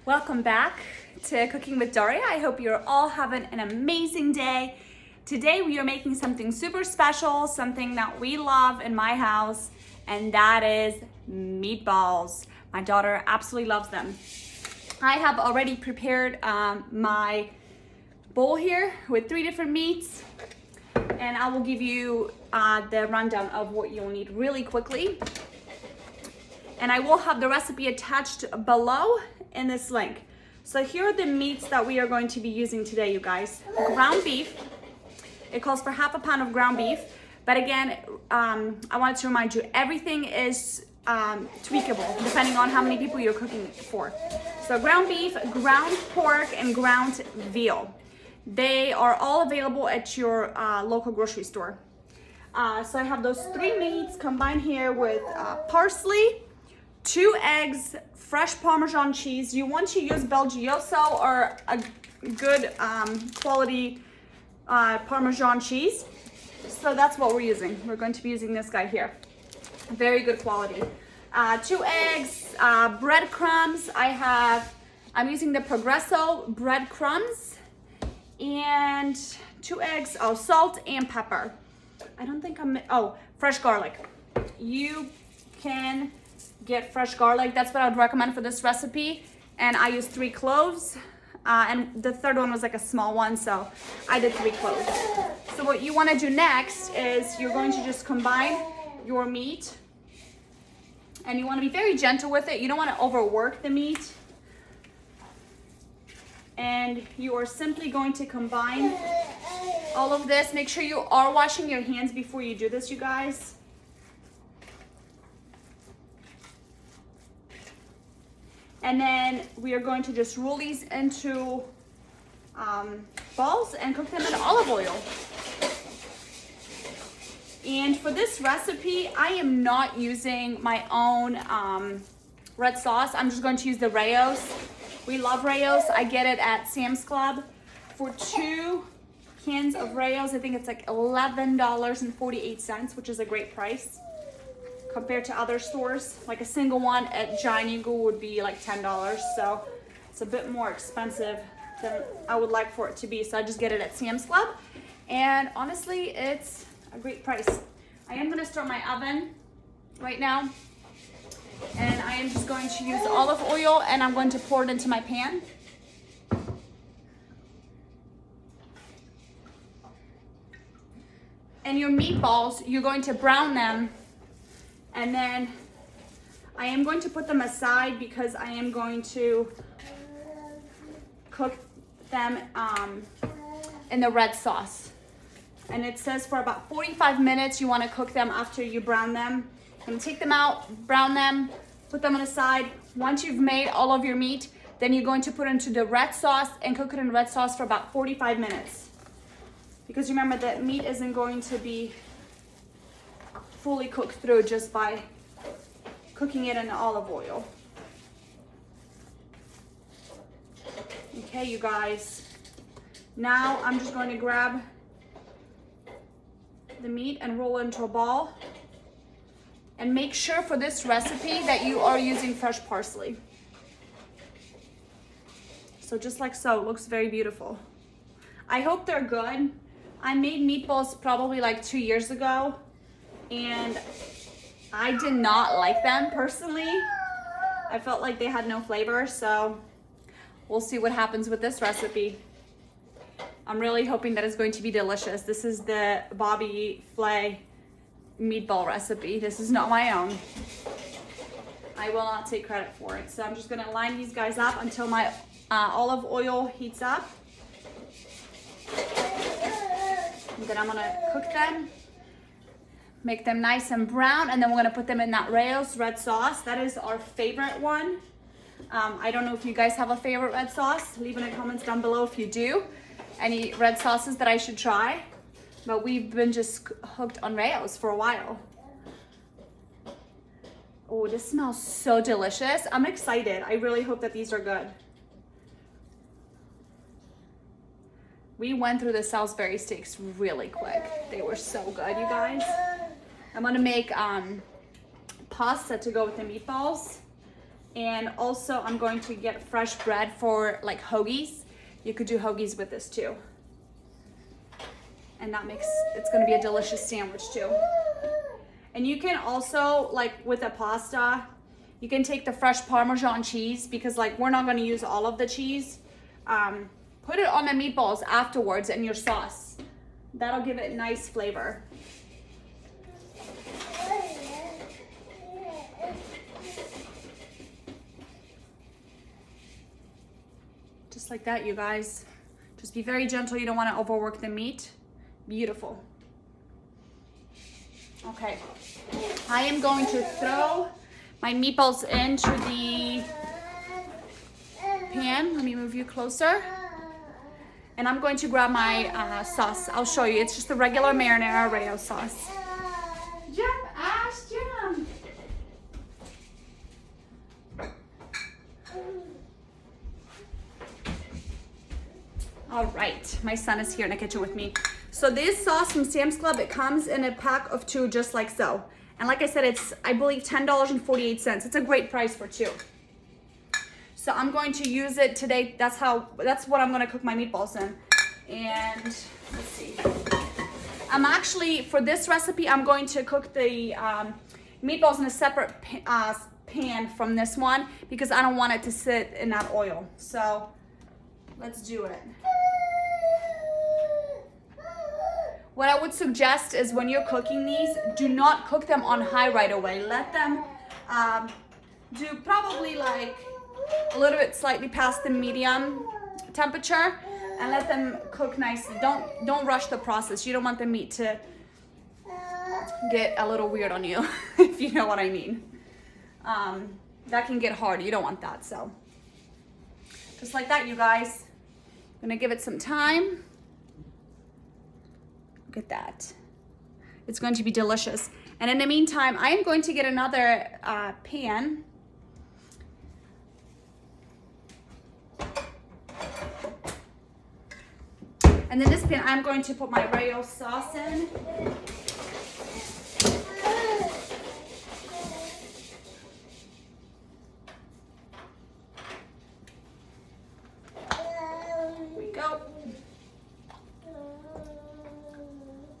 Welcome back to Cooking with Daria. I hope you're all having an amazing day. Today we are making something super special, something that we love in my house, and that is meatballs. My daughter absolutely loves them. I have already prepared my bowl here with 3 different meats, and I will give you the rundown of what you'll need really quickly. And I will have the recipe attached below in this link. So here are the meats that we are going to be using today, you guys. Ground beef. It calls for half a pound of ground beef. But again, I wanted to remind you, everything is tweakable depending on how many people you're cooking for. So ground beef, ground pork, and ground veal. They are all available at your local grocery store. So I have those 3 meats combined here with parsley, 2 eggs, fresh Parmesan cheese. You want to use Belgioso or a good quality Parmesan cheese. So that's what we're using. We're going to be using this guy here. Very good quality. 2 eggs, breadcrumbs. I'm using the Progresso breadcrumbs, and 2 eggs, salt and pepper. I don't think fresh garlic. You can get fresh garlic. That's what I would recommend for this recipe. And I used 3 cloves, and the third one was like a small one, so I did 3 cloves. So what you want to do next is you're going to just combine your meat, and you want to be very gentle with it. You don't want to overwork the meat. And you are simply going to combine all of this. Make sure you are washing your hands before you do this, you guys. And then we are going to just roll these into balls and cook them in olive oil. And for this recipe, I am not using my own red sauce. I'm just going to use the Rao's. We love Rao's. I get it at Sam's Club. For 2 cans of Rao's, I think it's like $11.48, which is a great price compared to other stores. Like a single one at Giant Eagle would be like $10, so it's a bit more expensive than I would like for it to be. So I just get it at Sam's Club, and honestly, it's a great price. I am gonna start my oven right now, and I am just going to use olive oil, and I'm going to pour it into my pan. And your meatballs, you're going to brown them, and then I am going to put them aside because I am going to cook them in the red sauce. And it says for about 45 minutes you want to cook them after you brown them. I'm going to take them out, brown them, put them on the side. Once you've made all of your meat, then you're going to put it into the red sauce and cook it in red sauce for about 45 minutes. Because remember that meat isn't going to be fully cooked through just by cooking it in olive oil. Okay, you guys. Now I'm just going to grab the meat and roll it into a ball. And make sure for this recipe that you are using fresh parsley. So just like so, it looks very beautiful. I hope they're good. I made meatballs probably like 2 years ago, and I did not like them personally. I felt like they had no flavor, so we'll see what happens with this recipe. I'm really hoping that it's going to be delicious. This is the Bobby Flay meatball recipe. This is not my own. I will not take credit for it. So I'm just gonna line these guys up until my olive oil heats up. And then I'm gonna cook them, make them nice and brown, and then we're gonna put them in that Rao's red sauce. That is our favorite one. I don't know if you guys have a favorite red sauce. Leave in the comments down below if you do. Any red sauces that I should try. But we've been just hooked on Rao's for a while. Oh, this smells so delicious. I'm excited. I really hope that these are good. We went through the Salisbury steaks really quick. They were so good, you guys. I'm gonna make pasta to go with the meatballs. And also I'm going to get fresh bread for like hoagies. You could do hoagies with this too. And that makes, it's gonna be a delicious sandwich too. And you can also, like with a pasta, you can take the fresh Parmesan cheese, because like we're not gonna use all of the cheese. Put it on the meatballs afterwards in your sauce. That'll give it nice flavor. Just like that, you guys. Just be very gentle. You don't want to overwork the meat. Beautiful. Okay. I am going to throw my meatballs into the pan. Let me move you closer. And I'm going to grab my sauce. I'll show you. It's just the regular marinara Rayo sauce. Jump, Ash, jump. All right, my son is here in the kitchen with me. So this sauce from Sam's Club, it comes in a pack of 2, just like so. And like I said, it's, I believe, $10.48. It's a great price for 2. So I'm going to use it today. That's what I'm gonna cook my meatballs in. And let's see. I'm actually, for this recipe, I'm going to cook the meatballs in a separate pan from this one, because I don't want it to sit in that oil. So let's do it. What I would suggest is when you're cooking these, do not cook them on high right away. Let them do probably like a little bit slightly past the medium temperature, and let them cook nicely. Don't rush the process. You don't want the meat to get a little weird on you, if you know what I mean. That can get hard. You don't want that. So just like that, you guys. I'm gonna give it some time. Look at that. It's going to be delicious. And in the meantime, I am going to get another pan. And in this pan, I'm going to put my Rayo sauce in.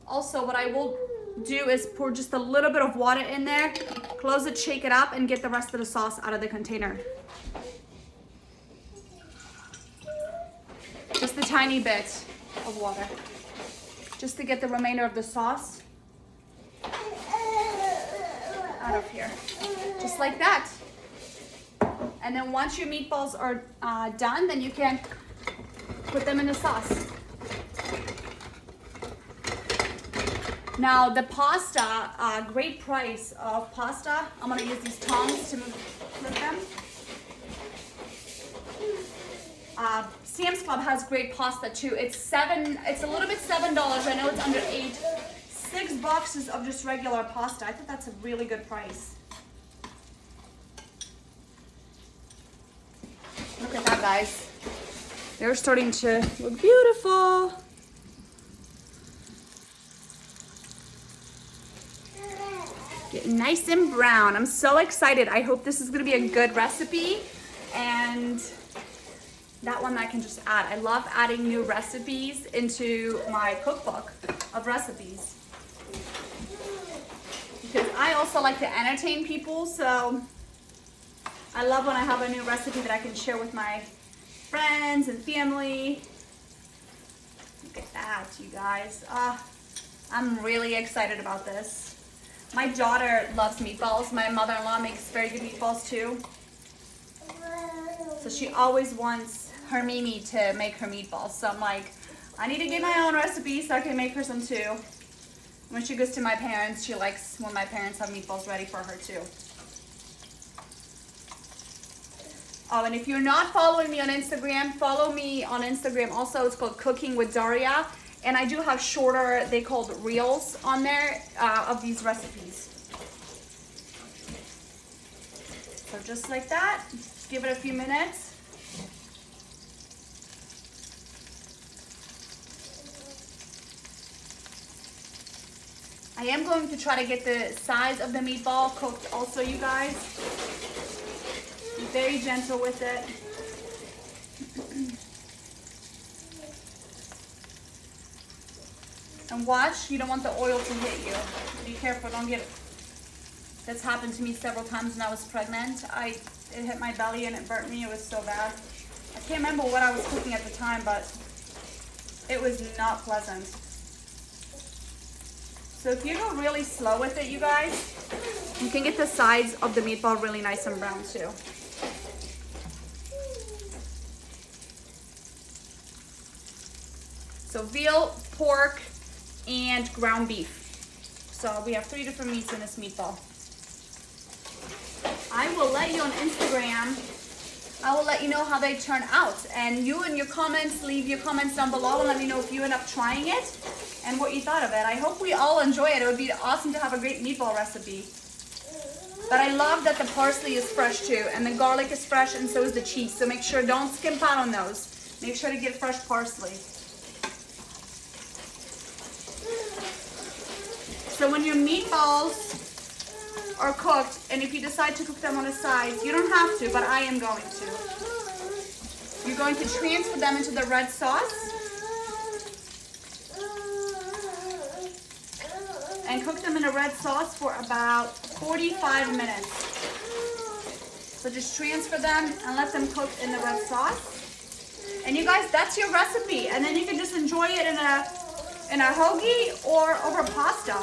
Also, what I will do is pour just a little bit of water in there, close it, shake it up, and get the rest of the sauce out of the container. Just a tiny bit of water, just to get the remainder of the sauce out of here. Just like that. And then once your meatballs are done, then you can put them in the sauce. Now the pasta, great price of pasta. I'm gonna use these tongs to flip them. Sam's Club has great pasta too. It's a little bit $7. I know it's under $8. 6 boxes of just regular pasta. I think that's a really good price. Look at that, guys. They're starting to look beautiful. Getting nice and brown. I'm so excited. I hope this is gonna be a good recipe. And that one I can just add. I love adding new recipes into my cookbook of recipes, because I also like to entertain people. So I love when I have a new recipe that I can share with my friends and family. Look at that, you guys. I'm really excited about this. My daughter loves meatballs. My mother-in-law makes very good meatballs too. So she always wants her Mimi to make her meatballs. So I'm like, I need to get my own recipe so I can make her some too. When she goes to my parents, she likes when my parents have meatballs ready for her too. Oh, and if you're not following me on Instagram, follow me on Instagram. Also, it's called Cooking with Daria. And I do have shorter, they called reels on there of these recipes. So just like that, give it a few minutes. I am going to try to get the size of the meatball cooked also, you guys. very gentle with it. And watch, you don't want the oil to hit you. Be careful, don't get it. That's happened to me several times when I was pregnant. It hit my belly and it burnt me. It was so bad. I can't remember what I was cooking at the time, but it was not pleasant. So if you go really slow with it, you guys, you can get the sides of the meatball really nice and brown too. So veal, pork, and ground beef. So we have 3 different meats in this meatball. I will let you on Instagram, I will let you know how they turn out. And you in your comments, leave your comments down below and let me know if you end up trying it and what you thought of it. I hope we all enjoy it. It would be awesome to have a great meatball recipe. But I love that the parsley is fresh too, and the garlic is fresh, and so is the cheese. So make sure, don't skimp out on those. Make sure to get fresh parsley. So when your meatballs are cooked, and if you decide to cook them on the sides, you don't have to, but I am going to. You're going to transfer them into the red sauce and cook them in a red sauce for about 45 minutes. So just transfer them and let them cook in the red sauce. And you guys, that's your recipe. And then you can just enjoy it in a hoagie or over pasta.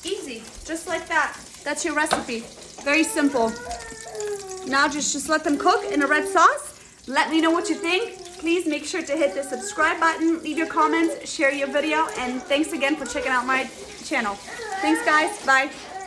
Easy, just like that. That's your recipe. Very simple. Now just let them cook in a red sauce. Let me know what you think. Please make sure to hit the subscribe button, leave your comments, share your video, and thanks again for checking out my channel. Thanks guys, bye.